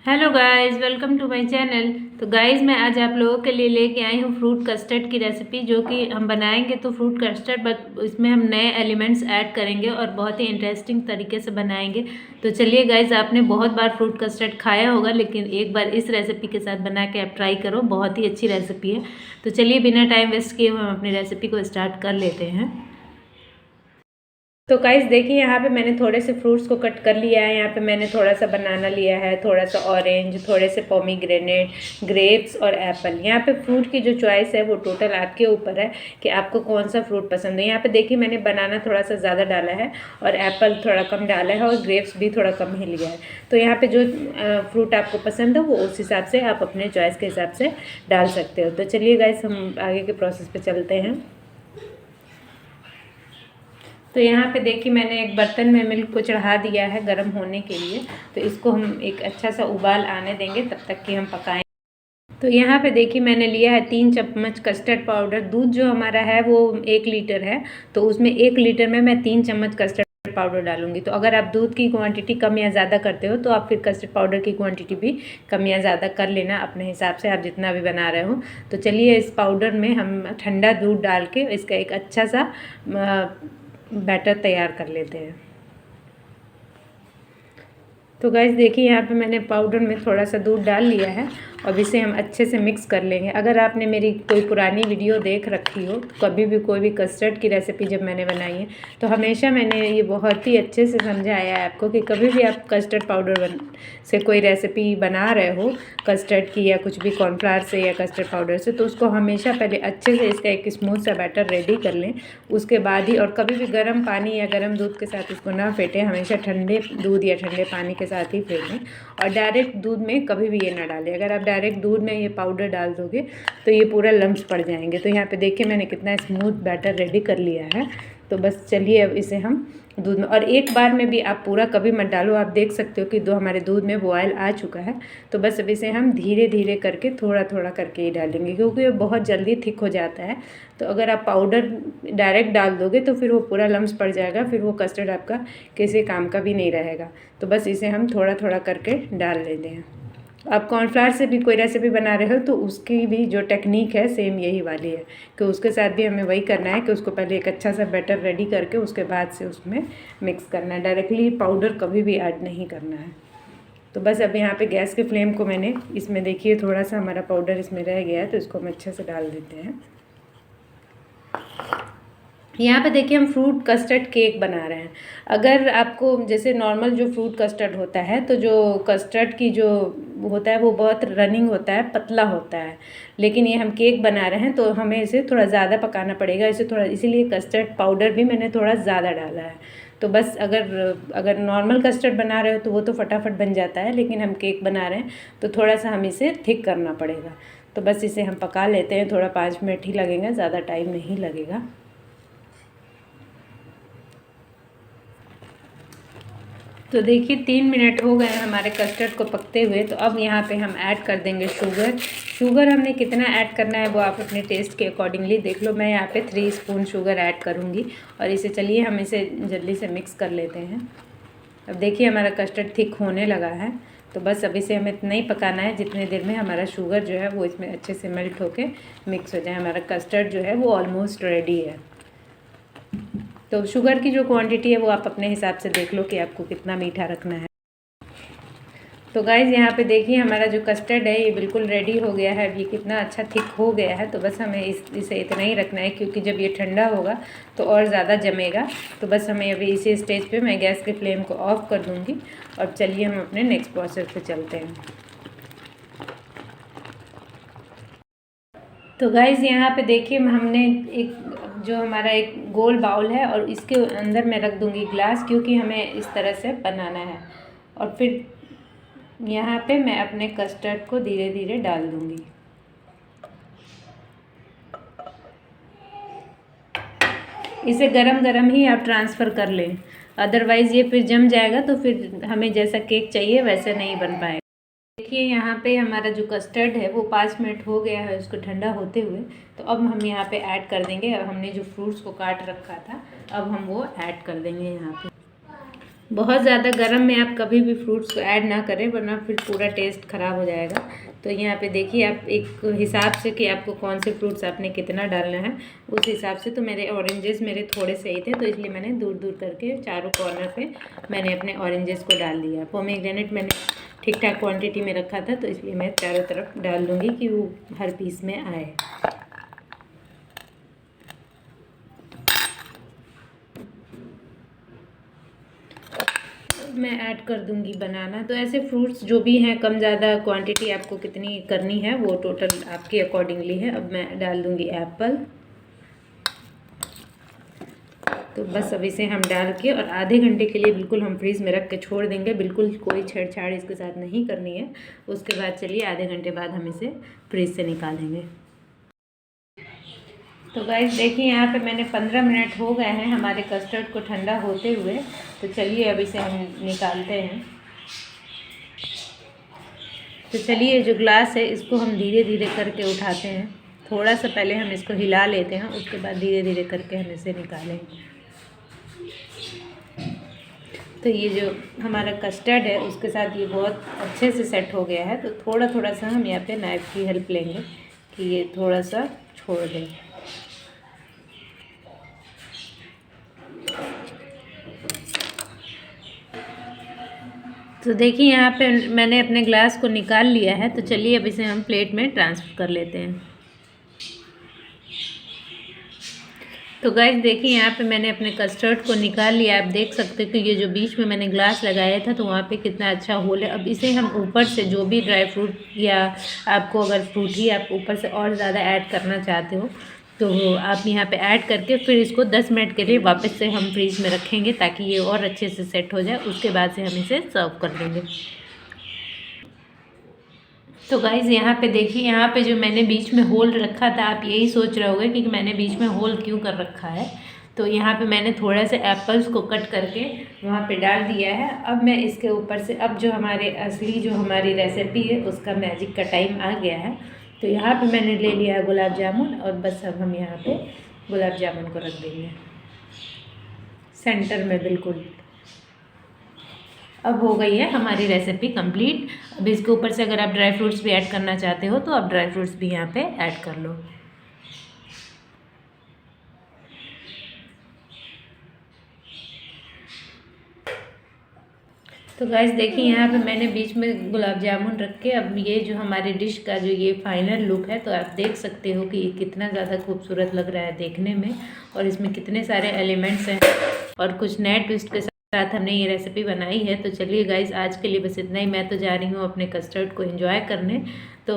Hello guys, welcome to my channel. तो guys, मैं आज आप लोगों के लिए लेके आई हूँ फ्रूट कस्टर्ड की रेसिपी, जो कि हम बनाएंगे तो फ्रूट कस्टर्ड, बट इसमें हम नए एलिमेंट्स ऐड करेंगे और बहुत ही इंटरेस्टिंग तरीके से बनाएंगे। तो चलिए गाइस, आपने बहुत बार फ्रूट कस्टर्ड खाया होगा, लेकिन एक बार इस रेसिपी के साथ बना के आप ट्राई करो, बहुत ही अच्छी रेसिपी है। तो चलिए बिना टाइम वेस्ट किए हम अपनी रेसिपी को स्टार्ट कर लेते हैं। तो गाइस देखिए, यहाँ पे मैंने थोड़े से फ्रूट्स को कट कर लिया है। यहाँ पे मैंने थोड़ा सा बनाना लिया है, थोड़ा सा ऑरेंज, थोड़े से पोमीग्रेनेट, ग्रेप्स और एप्पल। यहाँ पे फ्रूट की जो चॉइस है वो टोटल आपके ऊपर है कि आपको कौन सा फ्रूट पसंद है। यहाँ पे देखिए, मैंने बनाना थोड़ा सा ज़्यादा डाला है और एप्पल थोड़ा कम डाला है और ग्रेप्स भी थोड़ा कम ही लिया है। तो यहाँ पर जो फ्रूट आपको पसंद है वो उस हिसाब से आप अपने चॉइस के हिसाब से डाल सकते हो। तो चलिए गाइस, हम आगे के प्रोसेस पर चलते हैं। तो यहाँ पे देखिए, मैंने एक बर्तन में मिल्क को चढ़ा दिया है गर्म होने के लिए। तो इसको हम एक अच्छा सा उबाल आने देंगे, तब तक कि हम पकाएं। तो यहाँ पे देखिए, मैंने लिया है 3 चम्मच कस्टर्ड पाउडर। दूध जो हमारा है वो 1 लीटर है, तो उसमें 1 लीटर में मैं 3 चम्मच कस्टर्ड पाउडर डालूंगी। तो अगर आप दूध की क्वांटिटी कम या ज़्यादा करते हो तो आप फिर कस्टर्ड पाउडर की क्वांटिटी भी कम या ज़्यादा कर लेना अपने हिसाब से, आप जितना भी बना रहे हो। तो चलिए, इस पाउडर में हम ठंडा दूध डाल के इसका एक अच्छा सा बैटर तैयार कर लेते हैं। तो गाइस देखिए, यहाँ पे मैंने पाउडर में थोड़ा सा दूध डाल लिया है। अब इसे हम अच्छे से मिक्स कर लेंगे। अगर आपने मेरी कोई पुरानी वीडियो देख रखी हो, कभी भी कोई भी कस्टर्ड की रेसिपी जब मैंने बनाई है, तो हमेशा मैंने ये बहुत ही अच्छे से समझाया है आपको कि कभी भी आप कस्टर्ड पाउडर से कोई रेसिपी बना रहे हो कस्टर्ड की, या कुछ भी कॉर्नफ्लावर से या कस्टर्ड पाउडर से, तो उसको हमेशा पहले अच्छे से इसका एक स्मूथ सा बैटर रेडी कर लें। उसके बाद ही, और कभी भी गर्म पानी या गर्म दूध के साथ इसको ना फेंटें, हमेशा ठंडे दूध या ठंडे पानी के साथ ही फेंटें। और डायरेक्ट दूध में कभी भी ये ना डालें। अगर आप डायरेक्ट दूध में ये पाउडर डाल दोगे तो ये पूरा लम्स पड़ जाएंगे। तो यहाँ पे देखिए, मैंने कितना स्मूथ बैटर रेडी कर लिया है। तो बस चलिए, अब इसे हम दूध में, और एक बार में भी आप पूरा कभी मत डालो। आप देख सकते हो कि हमारे दूध में बॉयल आ चुका है। तो बस अब इसे हम धीरे धीरे करके, थोड़ा थोड़ा करके ही डालेंगे, क्योंकि ये बहुत जल्दी थिक हो जाता है। तो अगर आप पाउडर डायरेक्ट डाल दोगे तो फिर वो पूरा लम्स पड़ जाएगा, फिर वो कस्टर्ड आपका किसी काम का भी नहीं रहेगा। तो बस इसे हम थोड़ा थोड़ा करके डाल लेते हैं। आप कॉर्नफ्लावर से भी कोई रेसिपी बना रहे हो तो उसकी भी जो टेक्निक है सेम यही वाली है, कि उसके साथ भी हमें वही करना है कि उसको पहले एक अच्छा सा बैटर रेडी करके उसके बाद से उसमें मिक्स करना है। डायरेक्टली पाउडर कभी भी ऐड नहीं करना है। तो बस अब यहाँ पे गैस के फ्लेम को मैंने, इसमें देखिए थोड़ा सा हमारा पाउडर इसमें रह गया है, तो इसको हम अच्छे से डाल देते हैं। यहाँ पे देखिए, हम फ्रूट कस्टर्ड केक बना रहे हैं। अगर आपको जैसे नॉर्मल जो फ्रूट कस्टर्ड होता है, तो जो कस्टर्ड की जो होता है वो बहुत रनिंग होता है, पतला होता है। लेकिन ये हम केक बना रहे हैं तो हमें इसे थोड़ा ज़्यादा पकाना पड़ेगा। इसे थोड़ा, इसीलिए कस्टर्ड पाउडर भी मैंने थोड़ा ज़्यादा डाला है। तो बस अगर नॉर्मल कस्टर्ड बना रहे हो तो वो तो फटाफट बन जाता है, लेकिन हम केक बना रहे हैं तो थोड़ा सा हम इसे थिक करना पड़ेगा। तो बस इसे हम पका लेते हैं। थोड़ा 5 मिनट ही लगेगा, ज़्यादा टाइम नहीं लगेगा। तो देखिए, 3 मिनट हो गए हमारे कस्टर्ड को पकते हुए। तो अब यहाँ पे हम ऐड कर देंगे शुगर। शुगर हमने कितना ऐड करना है वो आप अपने टेस्ट के अकॉर्डिंगली देख लो। मैं यहाँ पे 3 स्पून शुगर ऐड करूँगी। और इसे, चलिए हम इसे जल्दी से मिक्स कर लेते हैं। अब देखिए, हमारा कस्टर्ड थिक होने लगा है। तो बस अब इसे हमें इतना ही पकाना है जितने देर में हमारा शुगर जो है वो इसमें अच्छे से मेल्ट होके मिक्स हो जाए। हमारा कस्टर्ड जो है वो ऑलमोस्ट रेडी है। तो शुगर की जो क्वांटिटी है वो आप अपने हिसाब से देख लो कि आपको कितना मीठा रखना है। तो गाइज़, यहाँ पे देखिए, हमारा जो कस्टर्ड है ये बिल्कुल रेडी हो गया है। अब ये कितना अच्छा थिक हो गया है। तो बस हमें इसे इतना ही रखना है, क्योंकि जब ये ठंडा होगा तो और ज़्यादा जमेगा। तो बस हमें अभी इसी स्टेज पे मैं गैस के फ्लेम को ऑफ कर दूँगी। और चलिए हम अपने नेक्स्ट प्रोसेस पे चलते हैं। तो गाइज़, यहाँ पे देखिए, हमने एक, जो हमारा एक गोल बाउल है और इसके अंदर मैं रख दूँगी ग्लास, क्योंकि हमें इस तरह से बनाना है। और फिर यहाँ पे मैं अपने कस्टर्ड को धीरे धीरे डाल दूँगी। इसे गरम गरम ही आप ट्रांसफ़र कर लें, अदरवाइज़ ये फिर जम जाएगा तो फिर हमें जैसा केक चाहिए वैसे नहीं बन पाएगा। देखिए, यहाँ पे हमारा जो कस्टर्ड है वो 5 मिनट हो गया है उसको ठंडा होते हुए। तो अब हम यहाँ पे ऐड कर देंगे, अब हमने जो फ्रूट्स को काट रखा था अब हम वो ऐड कर देंगे यहाँ पे। बहुत ज़्यादा गर्म में आप कभी भी फ्रूट्स को ऐड ना करें, वरना फिर पूरा टेस्ट ख़राब हो जाएगा। तो यहाँ पे देखिए आप एक हिसाब से कि आपको कौन से फ्रूट्स आपने कितना डालना है, उस हिसाब से। तो मेरे ऑरेंजेस मेरे थोड़े सही थे, तो इसलिए मैंने दूर दूर करके चारों कॉर्नर पे मैंने अपने ऑरेंजेस को डाल दिया। पोमेग्रेनेट मैंने ठीक ठाक क्वांटिटी में रखा था, तो इसलिए मैं चारों तरफ डाल दूँगी कि वो हर पीस में आए। मैं ऐड कर दूंगी बनाना। तो ऐसे फ्रूट्स जो भी हैं, कम ज़्यादा क्वांटिटी आपको कितनी करनी है वो टोटल आपके अकॉर्डिंगली है। अब मैं डाल दूंगी एप्पल। तो बस अब इसे हम डाल के और आधे घंटे के लिए बिल्कुल हम फ्रीज़ में रख के छोड़ देंगे। बिल्कुल कोई छेड़छाड़ इसके साथ नहीं करनी है। उसके बाद चलिए आधे घंटे बाद हम इसे फ्रीज से निकालेंगे। तो गाइस देखिए यहाँ पे मैंने 15 मिनट हो गए हैं हमारे कस्टर्ड को ठंडा होते हुए। तो चलिए अब इसे हम निकालते हैं। तो चलिए जो ग्लास है इसको हम धीरे धीरे करके उठाते हैं। थोड़ा सा पहले हम इसको हिला लेते हैं, उसके बाद धीरे धीरे करके हम इसे निकालेंगे। तो ये जो हमारा कस्टर्ड है उसके साथ ये बहुत अच्छे से सेट हो गया है। तो थोड़ा थोड़ा सा हम यहाँ पे नाइफ़ की हेल्प लेंगे कि ये थोड़ा सा छोड़ दें। तो देखिए यहाँ पे मैंने अपने ग्लास को निकाल लिया है। तो चलिए अब इसे हम प्लेट में ट्रांसफ़र कर लेते हैं। तो गाइस देखिए यहाँ पे मैंने अपने कस्टर्ड को निकाल लिया। आप देख सकते हो कि ये जो बीच में मैंने ग्लास लगाया था तो वहाँ पे कितना अच्छा होल है। अब इसे हम ऊपर से जो भी ड्राई फ्रूट या आपको अगर फ्रूटी आप ऊपर से और ज़्यादा ऐड करना चाहते हो तो आप यहाँ पे ऐड करके फिर इसको 10 मिनट के लिए वापस से हम फ्रीज़ में रखेंगे ताकि ये और अच्छे से सेट हो जाए। उसके बाद से हम इसे सर्व कर देंगे। तो गाइज़ यहाँ पे देखिए, यहाँ पे जो मैंने बीच में होल रखा था, आप यही सोच रहे होगे कि मैंने बीच में होल क्यों कर रखा है। तो यहाँ पे मैंने थोड़ा सा एप्पल्स को कट करके वहाँ पे डाल दिया है। अब मैं इसके ऊपर से अब जो हमारे असली जो हमारी रेसिपी है उसका मैजिक का टाइम आ गया है। तो यहाँ पे मैंने ले लिया है गुलाब जामुन और बस अब हम यहाँ पे गुलाब जामुन को रख देंगे सेंटर में बिल्कुल। अब हो गई है हमारी रेसिपी कंप्लीट। अब इसके ऊपर से अगर आप ड्राई फ्रूट्स भी ऐड करना चाहते हो तो आप ड्राई फ्रूट्स भी यहाँ पे ऐड कर लो। तो गाइस देखिए यहाँ पे मैंने बीच में गुलाब जामुन रख के अब ये जो हमारे डिश का जो ये फाइनल लुक है, तो आप देख सकते हो कि ये कितना ज़्यादा खूबसूरत लग रहा है देखने में और इसमें कितने सारे एलिमेंट्स हैं और कुछ नए ट्विस्ट के साथ हमने ये रेसिपी बनाई है। तो चलिए गाइज आज के लिए बस इतना ही। मैं तो जा रही हूँ अपने कस्टर्ड को एंजॉय करने। तो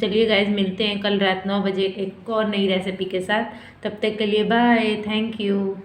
चलिए गाइज मिलते हैं कल रात 9 बजे एक और नई रेसिपी के साथ। तब तक के लिए बाय, थैंक यू।